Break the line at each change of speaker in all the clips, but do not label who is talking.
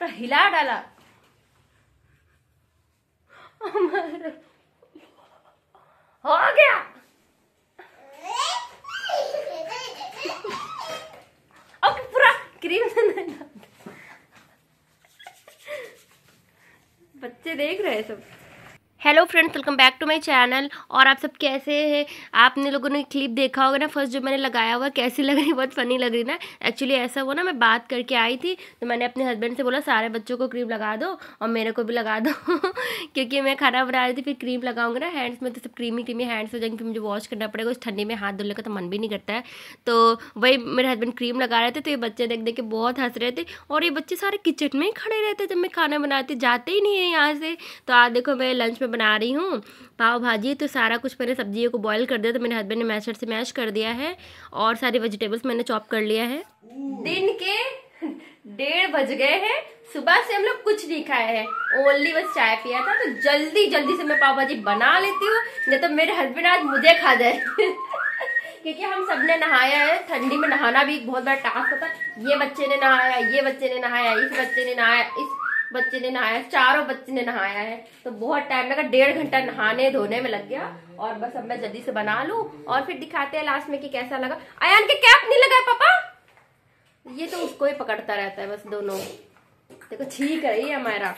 पूरा हिला डाला। हो गया। ओके पूरा क्रीम से नहीं, बच्चे देख रहे हैं सब। Hello friends, welcome back to my channel. और आप सब कैसे हैं? आपने लोगों ने क्लिप देखा होगा ना, फर्स्ट जो मैंने लगाया हुआ, कैसी लग रही? बहुत फनी लग रही ना। एक्चुअली ऐसा हुआ ना, मैं बात करके आई थी तो मैंने अपने हस्बैंड से बोला सारे बच्चों को क्रीम लगा दो और मेरे को भी लगा दो क्योंकि मैं खाना बना रही थी, फिर क्रीम लगाऊंगा ना हैंड्स में तो सब क्रीमी क्रीमी हैंड्स हो जाएंगे, फिर मुझे वॉश करना पड़ेगा। उस ठंडी में हाथ धुलने का तो मन भी नहीं करता है। तो वही मेरे हस्बैंड क्रीम लगा रहे थे, तो ये बच्चे देख देख के बहुत हंस रहे थे। और ये बच्चे सारे किचन में ही खड़े रहते जब मैं खाना बनाती, जाते ही नहीं है यहाँ से। तो आज देखो मैं लंच में बना रही हूँ पाव भाजी। तो सारा कुछ मैंने सब्जियों को बॉईल कर दिया, तो मेरे हस्बैंड ने मैशर से मैश कर दिया है और सारी वेजिटेबल्स मैंने चॉप कर लिया है। दिन के 1:30 बज गए हैं। सुबह से हम लोग कुछ नहीं खाए हैं, ओनली बस चाय पिया था। तो जल्दी जल्दी से मैं पाव भाजी बना लेती हूँ, नहीं तो मेरे हस्बैंड आज मुझे खा जाए क्योंकि हम सबने नहाया है। ठंडी में नहाना भी बहुत बड़ा टास्क होता है। ये बच्चे ने नहाया, ये बच्चे ने नहाया, इस बच्चे ने नहाया, इस बच्चे ने नहाया, चारों बच्चे ने नहाया है। तो बहुत टाइम लगा, 1.5 घंटा नहाने धोने में लग गया। और बस अब मैं जल्दी से बना लूं और फिर दिखाते हैं लास्ट में कि कैसा लगा। अयान के कैप नहीं लगा है पापा, ये तो उसको ही पकड़ता रहता है बस दोनों। देखो छींक रही है हमारा।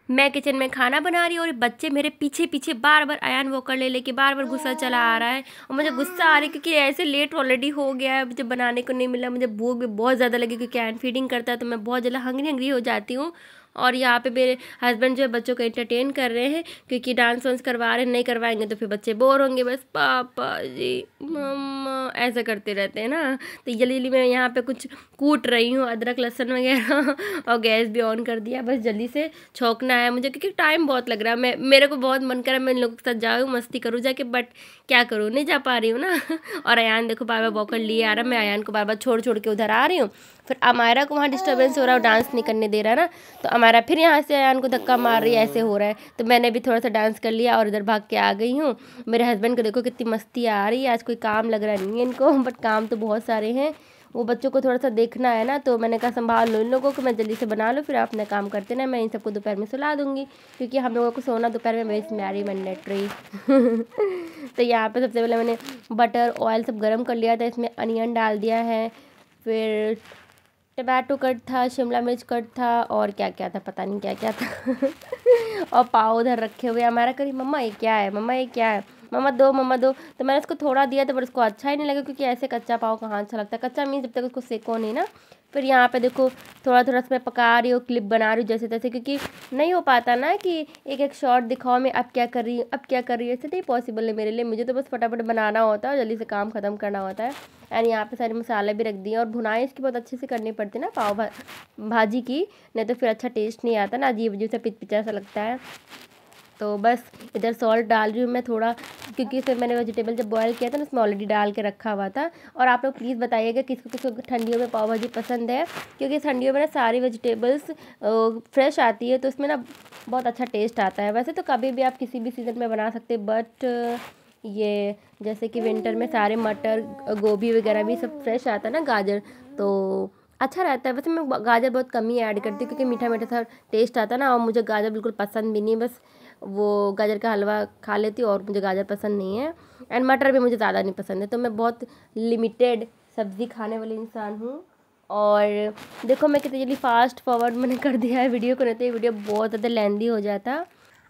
मैं किचन में खाना बना रही हूँ और बच्चे मेरे पीछे पीछे बार बार अयान वॉकर ले लेके बार बार गुस्सा चला आ रहा है। और मुझे गुस्सा आ रही है क्योंकि ऐसे लेट ऑलरेडी हो गया है, मुझे बनाने को नहीं मिला। मुझे भूख भी बहुत ज़्यादा लगी क्योंकि अयान फीडिंग करता है, तो मैं बहुत ज़्यादा हंग्री हो जाती हूँ। और यहाँ पे मेरे हस्बैंड जो है बच्चों को एंटरटेन कर रहे हैं क्योंकि डांस वांस करवा रहे हैं। नहीं करवाएंगे तो फिर बच्चे बोर होंगे, बस पापा जी मम्मा ऐसा करते रहते हैं ना। तो जल्दी जल्दी मैं यहाँ पे कुछ कूट रही हूँ, अदरक लहसुन वगैरह और गैस भी ऑन कर दिया। बस जल्दी से छौंकना है मुझे क्योंकि टाइम बहुत लग रहा है। मेरे को बहुत मन कर रहा है मैं इन लोगों के साथ जाऊँ, मस्ती करूँ जाके, बट क्या करूँ, नहीं जा पा रही हूँ ना और अयान देखो बार बार वॉकर लिए आ रहा है। मैं अयान को बार बार छोड़ छोड़ के उधर आ रही हूँ। फिर अमायरा को वहाँ डिस्टर्बेंस हो रहा है, डांस नहीं करने दे रहा ना, तो अमायरा फिर यहाँ से अयान को धक्का मार रही है, ऐसे हो रहा है। तो मैंने भी थोड़ा सा डांस कर लिया और इधर भाग के आ गई हूँ। मेरे हस्बैंड को देखो कितनी मस्ती आ रही है, आज कोई काम लग रहा नहीं है इनको, बट काम तो बहुत सारे हैं। वो बच्चों को थोड़ा सा देखना है ना, तो मैंने कहा संभाल लो इन लोगों को, मैं जल्दी से बना लूँ, फिर आप अपना काम करते ना। मैं इन सबको दोपहर में सुला दूँगी क्योंकि हम लोगों को सोना दोपहर में इज़ वेरी मैंडेटरी तो यहाँ पे सबसे पहले मैंने बटर ऑयल सब गर्म कर लिया था, इसमें अनियन डाल दिया है, फिर टमाटो कट था, शिमला मिर्च कट था और क्या क्या था पता नहीं क्या क्या था और पाव उधर रखे हुए। हमारा करी मम्मा ये क्या है, मम्मा ये क्या है, मम्मा दो मम्मा दो। तो मैंने उसको थोड़ा दिया था पर उसको अच्छा ही नहीं लगा क्योंकि ऐसे कच्चा पाव कहाँ अच्छा लगता है। कच्चा मीन जब तक उसको सेको नहीं ना। फिर यहाँ पे देखो थोड़ा थोड़ा मैं पका रही हूँ, क्लिप बना रही हूँ जैसे तैसे, क्योंकि नहीं हो पाता ना कि एक एक शॉट दिखाओ मैं अब क्या कर रही हूँ अब क्या कर रही हूँ, ऐसे नहीं पॉसिबल है मेरे लिए। मुझे तो बस फटाफट बनाना होता है और जल्दी से काम ख़त्म करना होता है। एंड यहाँ पे सारे मसाले भी रख दिए और भुनाई इसकी बहुत अच्छे से करनी पड़ती है ना पाव भाजी की, नहीं तो फिर अच्छा टेस्ट नहीं आता ना, अजीब अजीब सा पिचपिचा सा लगता है। तो बस इधर सॉल्ट डाल रही हूँ मैं थोड़ा, क्योंकि फिर मैंने वेजिटेबल जब बॉयल किया था ना उसमें ऑलरेडी डाल के रखा हुआ था। और आप लोग प्लीज़ बताइएगा किसको किसको ठंडियों में पाव भाजी पसंद है, क्योंकि ठंडियों में ना सारी वेजिटेबल्स फ्रेश आती है तो उसमें ना बहुत अच्छा टेस्ट आता है। वैसे तो कभी भी आप किसी भी सीज़न में बना सकते हैं, बट ये जैसे कि विंटर में सारे मटर गोभी वगैरह भी सब फ्रेश आता है ना, गाजर, तो अच्छा रहता है। वैसे मैं गाजर बहुत कम ही ऐड करती हूँ क्योंकि मीठा मीठा सा टेस्ट आता है ना, और मुझे गाजर बिल्कुल पसंद भी नहीं, बस वो गाजर का हलवा खा लेती हूँ और मुझे गाजर पसंद नहीं है। एंड मटर भी मुझे ज़्यादा नहीं पसंद है, तो मैं बहुत लिमिटेड सब्ज़ी खाने वाली इंसान हूँ। और देखो मैं कितनी जल्दी फास्ट फॉरवर्ड मैंने कर दिया है वीडियो को, नहीं तो ये वीडियो बहुत ज़्यादा लेंदी हो जाता।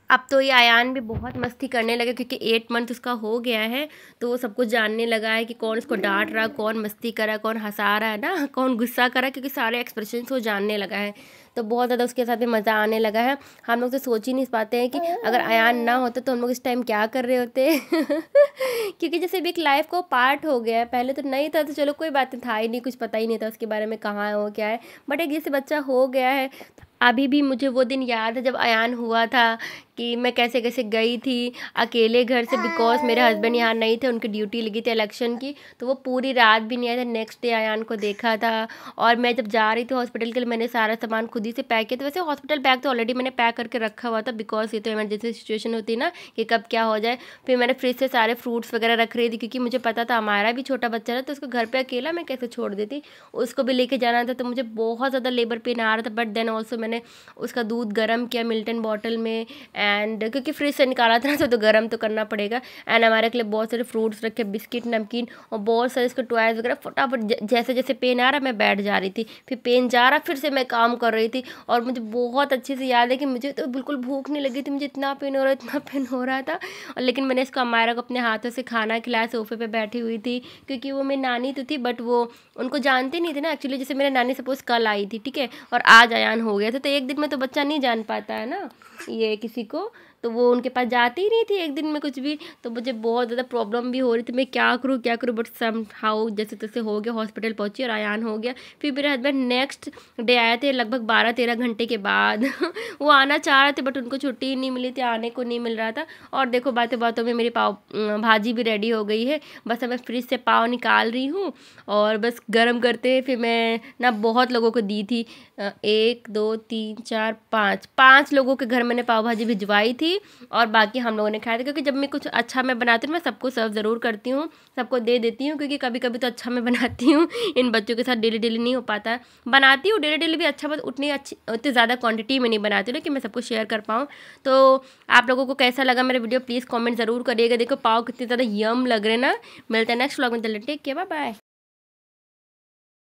अब तो ये अयान भी बहुत मस्ती करने लगा क्योंकि 8 मंथ उसका हो गया है, तो वो सब कुछ जानने लगा है कि कौन इसको डांट रहा है, कौन मस्ती कर रहा है, कौन हंसा रहा है ना, कौन गुस्सा कर रहा है, क्योंकि सारे एक्सप्रेशंस वो जानने लगा है। तो बहुत ज़्यादा उसके साथ में मज़ा आने लगा है। हम लोग तो सोच ही नहीं पाते हैं कि अगर अयान ना होता तो हम लोग इस टाइम क्या कर रहे होते क्योंकि जैसे भी एक लाइफ को पार्ट हो गया है। पहले तो नहीं था तो चलो कोई बात नहीं, था ही नहीं, कुछ पता ही नहीं था उसके बारे में, कहाँ है वो क्या है, बट एक जैसे बच्चा हो गया है। अभी भी मुझे वो दिन याद है जब अयान हुआ था कि मैं कैसे कैसे गई थी अकेले घर से, बिकॉज मेरे हस्बैंड यहाँ नहीं थे, उनकी ड्यूटी लगी थी इलेक्शन की, तो वो पूरी रात भी नहीं आए थे। नेक्स्ट डे अयान को देखा था और मैं जब जा रही थी हॉस्पिटल के लिए मैंने सारा सामान खुद खुद ही से पैक किया। तो वैसे हॉस्पिटल बैग तो ऑलरेडी मैंने पैक करके रखा हुआ था, बिकॉज ये तो इमरजेंसी सिचुएशन होती है ना कि कब क्या हो जाए। फिर मैंने फ्रिज से सारे फ्रूट्स वगैरह रख रही थी, क्योंकि मुझे पता था हमारा भी छोटा बच्चा था, तो उसको घर पे अकेला मैं कैसे छोड़ देती, उसको भी लेके जाना था। तो मुझे बहुत ज़्यादा लेबर पेन आ रहा था, बट देन ऑल्सो मैंने उसका दूध गर्म किया मिल्टन बॉटल में, एंड क्योंकि फ्रिज से निकाला था ना, तो गर्म तो करना पड़ेगा। एंड हमारे के लिए बहुत सारे फ्रूट्स रखे, बिस्किट, नमकीन और बहुत सारे इसको टॉयज़ वगैरह। फटाफट जैसे जैसे पेन आ रहा मैं बैठ जा रही थी, फिर पेन जा रहा फिर से मैं काम कर रही थी। और मुझे बहुत अच्छे से याद है कि मुझे तो बिल्कुल भूख नहीं लगी थी, मुझे इतना पेन हो रहा इतना पेन हो रहा था। और लेकिन मैंने इसको अमायरा को अपने हाथों से खाना खिलाया, सोफे पे बैठी हुई थी, क्योंकि वो मेरी नानी तो थी, बट वो उनको जानती नहीं थी ना एक्चुअली। जैसे मेरी नानी सपोज़ कल आई थी, ठीक है, और आज अयान हो गया था, तो एक दिन में तो बच्चा नहीं जान पाता है ना ये किसी को, तो वो उनके पास जाती ही नहीं थी एक दिन में कुछ भी। तो मुझे बहुत ज़्यादा प्रॉब्लम भी हो रही थी, मैं क्या करूँ, बट सम हाउ जैसे तैसे हो गया, हॉस्पिटल पहुंची और अयान हो गया। फिर मेरे हस्बैंड नेक्स्ट डे आए थे लगभग 12-13 घंटे के बाद वो आना चाह रहे थे, बट उनको छुट्टी ही नहीं मिली थी, आने को नहीं मिल रहा था। और देखो बातों बातों में मेरी पाव भाजी भी रेडी हो गई है, बस अब मैं फ्रिज से पाव निकाल रही हूँ और बस गर्म करते। फिर मैं ना बहुत लोगों को दी थी, 1 2 3 4 5 लोगों के घर मैंने पाव भाजी भिजवाई थी, और बाकी हम लोगों ने खाया था। क्योंकि जब मैं कुछ अच्छा मैं बनाती हूँ मैं सबको सर्व ज़रूर करती हूँ, सबको दे देती हूँ, क्योंकि कभी कभी तो अच्छा मैं बनाती हूँ, इन बच्चों के साथ डेली डेली नहीं हो पाता है। बनाती हूँ डेली डेली भी अच्छा, बस उतनी ज़्यादा क्वांटिटी में नहीं बनाती हूँ कि मैं सबको शेयर कर पाऊँ। तो आप लोगों को कैसा लगा मेरा वीडियो प्लीज़ कॉमेंट ज़रूर करिएगा। देखो पाव कितने ज़्यादा यम लग रहे हैं ना। मिलते हैं नेक्स्ट व्लॉग में, टेक केयर, बाय बाय।